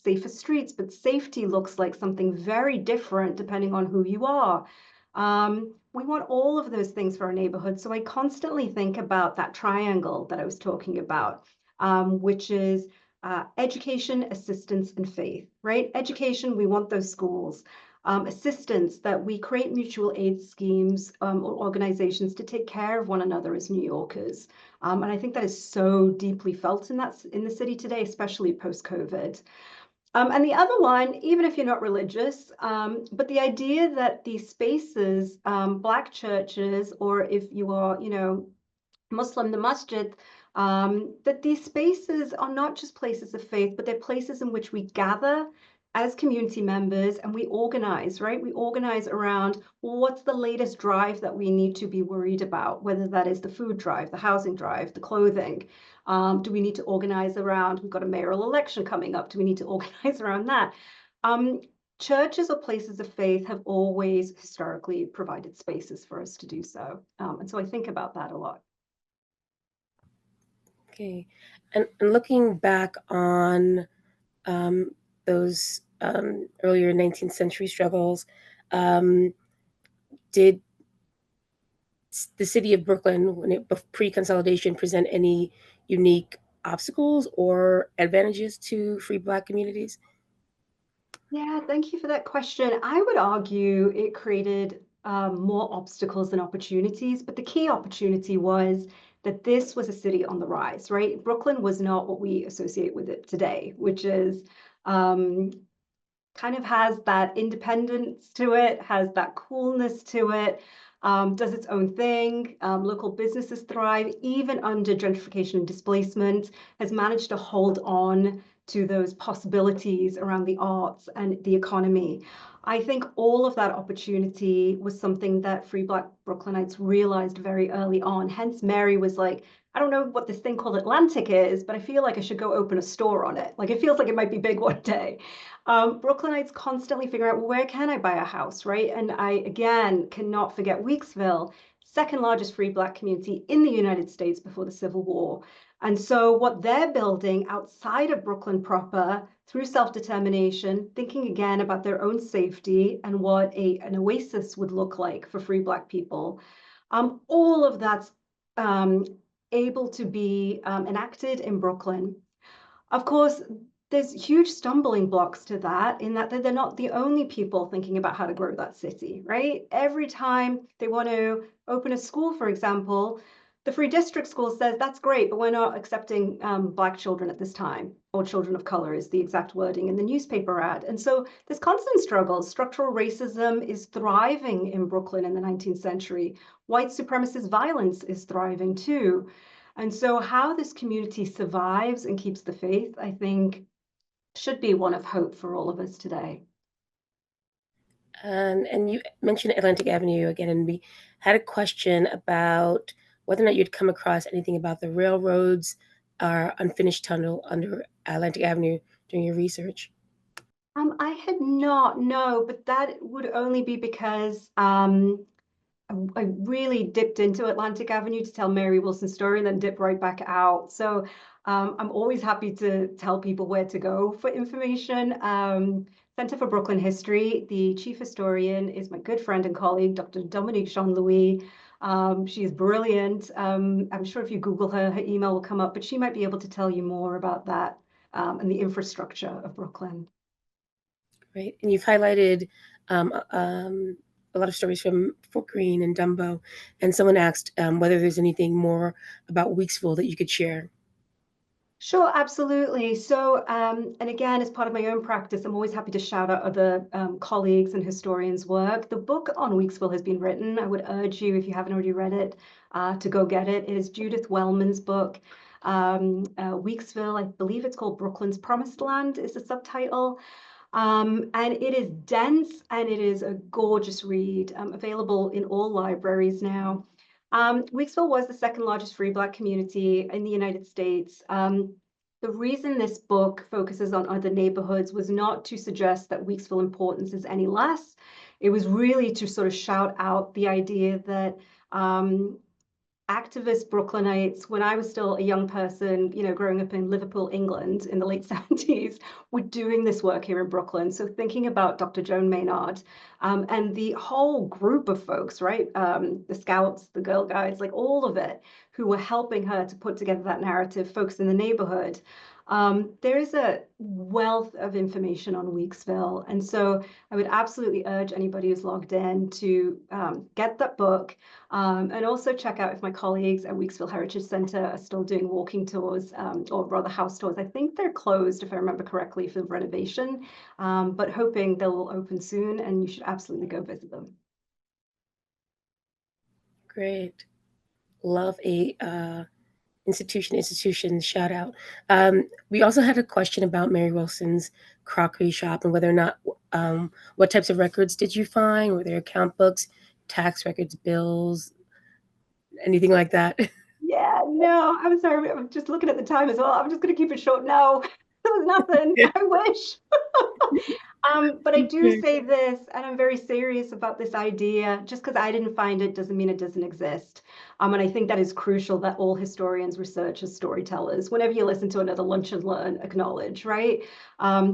safer streets, but safety looks like something very different depending on who you are. We want all of those things for our neighborhood. So I constantly think about that triangle that I was talking about, which is education, assistance, and faith, right? Education, we want those schools. assistance, that we create mutual aid schemes or organizations to take care of one another as New Yorkers. And I think that is so deeply felt in the city today, especially post-COVID. And the other one, even if you're not religious, but the idea that these spaces, Black churches, or if you are, Muslim, the masjid, that these spaces are not just places of faith, but they're places in which we gather as community members and we organize, right? We organize around, well, what's the latest drive that we need to be worried about, whether that is the food drive, the housing drive, the clothing. Do we need to organize around, we've got a mayoral election coming up, do we need to organize around that? Churches or places of faith have always historically provided spaces for us to do so. And so I think about that a lot. Okay. And looking back on those earlier 19th century struggles, did the city of Brooklyn, when it pre-consolidation, present any unique obstacles or advantages to free Black communities? Yeah, thank you for that question. I would argue it created more obstacles than opportunities, but the key opportunity was that this was a city on the rise, right? Brooklyn was not what we associate with it today, which is kind of has that independence to it, has that coolness to it, does its own thing. Local businesses thrive, even under gentrification and displacement, has managed to hold on to those possibilities around the arts and the economy. I think all of that opportunity was something that Free Black Brooklynites realized very early on. Hence, Mary was like, I don't know what this thing called Atlantic is, but I feel like I should go open a store on it. Like, it feels like it might be big one day. Brooklynites constantly figure out, well, where can I buy a house, right? And I, again, cannot forget Weeksville, second largest free Black community in the United States before the Civil War. And so what they're building outside of Brooklyn proper through self-determination, thinking again about their own safety and what an oasis would look like for free Black people, all of that's able to be enacted in Brooklyn. Of course, there's huge stumbling blocks to that, in that they're not the only people thinking about how to grow that city, right? Every time they want to open a school, for example, the Free District School says, that's great, but we're not accepting Black children at this time, or children of color is the exact wording in the newspaper ad. And so there's constant struggles. Structural racism is thriving in Brooklyn in the 19th century. White supremacist violence is thriving too. And so how this community survives and keeps the faith, I think, should be one of hope for all of us today. And you mentioned Atlantic Avenue again, and we had a question about whether or not you'd come across anything about the railroads or unfinished tunnel under Atlantic Avenue during your research. I had not, no, but that would only be because I really dipped into Atlantic Avenue to tell Mary Wilson's story and then dip right back out. So I'm always happy to tell people where to go for information. Center for Brooklyn History, the chief historian is my good friend and colleague, Dr. Dominique Jean-Louis. She is brilliant. I'm sure if you Google her, her email will come up, but she might be able to tell you more about that and the infrastructure of Brooklyn. Right, and you've highlighted a lot of stories from Fort Greene and Dumbo, and someone asked whether there's anything more about Weeksville that you could share. Sure, absolutely. So, and again, as part of my own practice, I'm always happy to shout out other colleagues and historians' work. The book on Weeksville has been written. I would urge you, if you haven't already read it, to go get it. It is Judith Wellman's book. Weeksville, I believe it's called Brooklyn's Promised Land is the subtitle. And it is dense and it is a gorgeous read, available in all libraries now. Weeksville was the second largest free Black community in the United States. The reason this book focuses on other neighborhoods was not to suggest that Weeksville importance is any less. It was really to sort of shout out the idea that activist Brooklynites, when I was still a young person, growing up in Liverpool, England in the late 70s, were doing this work here in Brooklyn. So thinking about Dr. Joan Maynard and the whole group of folks, right? The Scouts, the Girl Guides, like all of it, who were helping her to put together that narrative, folks in the neighborhood. There is a wealth of information on Weeksville. And so I would absolutely urge anybody who's logged in to get that book, and also check out if my colleagues at Weeksville Heritage Center are still doing walking tours, or rather house tours. I think they're closed, if I remember correctly, for renovation, but hoping they'll open soon, and you should absolutely go visit them. Great. Love a institution shout out. We also had a question about Mary Wilson's crockery shop and whether or not what types of records did you find? Were there account books, tax records, bills, anything like that? Yeah, no, I'm sorry. I'm just looking at the time as well. I'm just going to keep it short. No, there was nothing. I wish. But I do Okay. say this, and I'm very serious about this idea. Just because I didn't find it doesn't mean it doesn't exist. And I think that is crucial that all historians, researchers, storytellers, whenever you listen to another Lunch and Learn, acknowledge, right?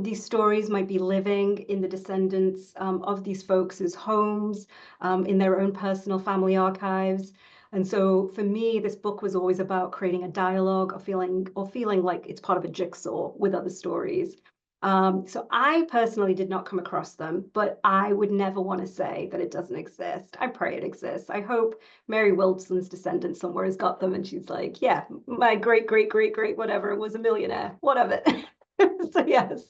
These stories might be living in the descendants of these folks' homes, in their own personal family archives. And so for me, this book was always about creating a dialogue, or feeling like it's part of a jigsaw with other stories. So I personally did not come across them, but I would never want to say that it doesn't exist. I pray it exists. I hope Mary Wilson's descendant somewhere has got them and she's like, yeah, my great, great, great, great, whatever was a millionaire. What of it? So yes.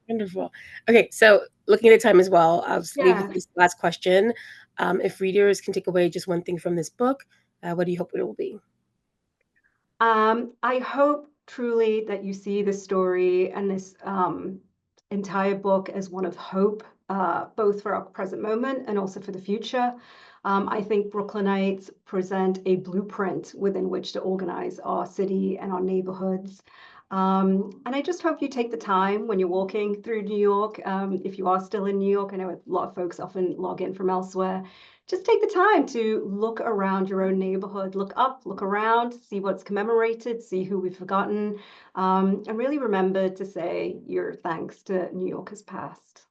Wonderful. Okay, so looking at the time as well, I'll just leave with Yeah. this last question. If readers can take away just one thing from this book, what do you hope it will be? I hope truly that you see this story and this entire book as one of hope, both for our present moment and also for the future. I think Brooklynites present a blueprint within which to organize our city and our neighborhoods. And I just hope you take the time when you're walking through New York, if you are still in New York. I know a lot of folks often log in from elsewhere. Just take the time to look around your own neighborhood, look up, look around, see what's commemorated, see who we've forgotten, and really remember to say your thanks to New Yorkers past.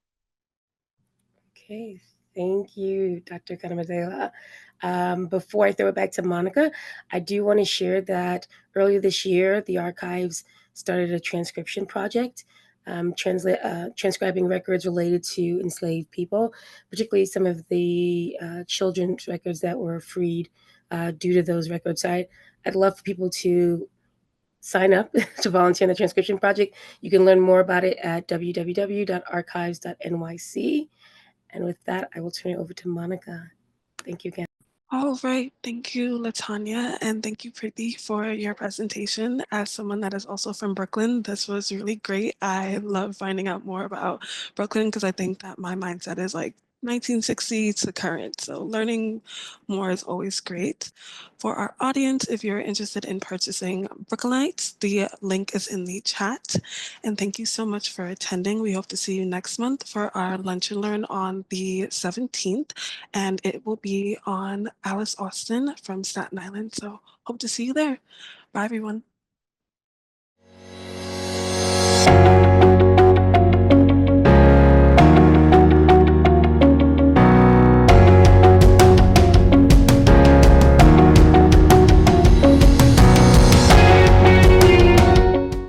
Okay, thank you, Dr. Kanakamedala. Before I throw it back to Monica, I do want to share that earlier this year, the archives started a transcription project, transcribing records related to enslaved people, particularly some of the children's records that were freed due to those records. So I'd love for people to sign up to volunteer in the transcription project. You can learn more about it at www.archives.nyc. And with that, I will turn it over to Monica. Thank you again. All right. Thank you, Latanya, and thank you, Prithi, for your presentation. As someone that is also from Brooklyn, this was really great. I love finding out more about Brooklyn because I think that my mindset is like 1960 to current. So learning more is always great. For our audience, if you're interested in purchasing Brooklynites, the link is in the chat. And thank you so much for attending. We hope to see you next month for our Lunch and Learn on the 17th. And it will be on Alice Austin from Staten Island. So hope to see you there. Bye, everyone.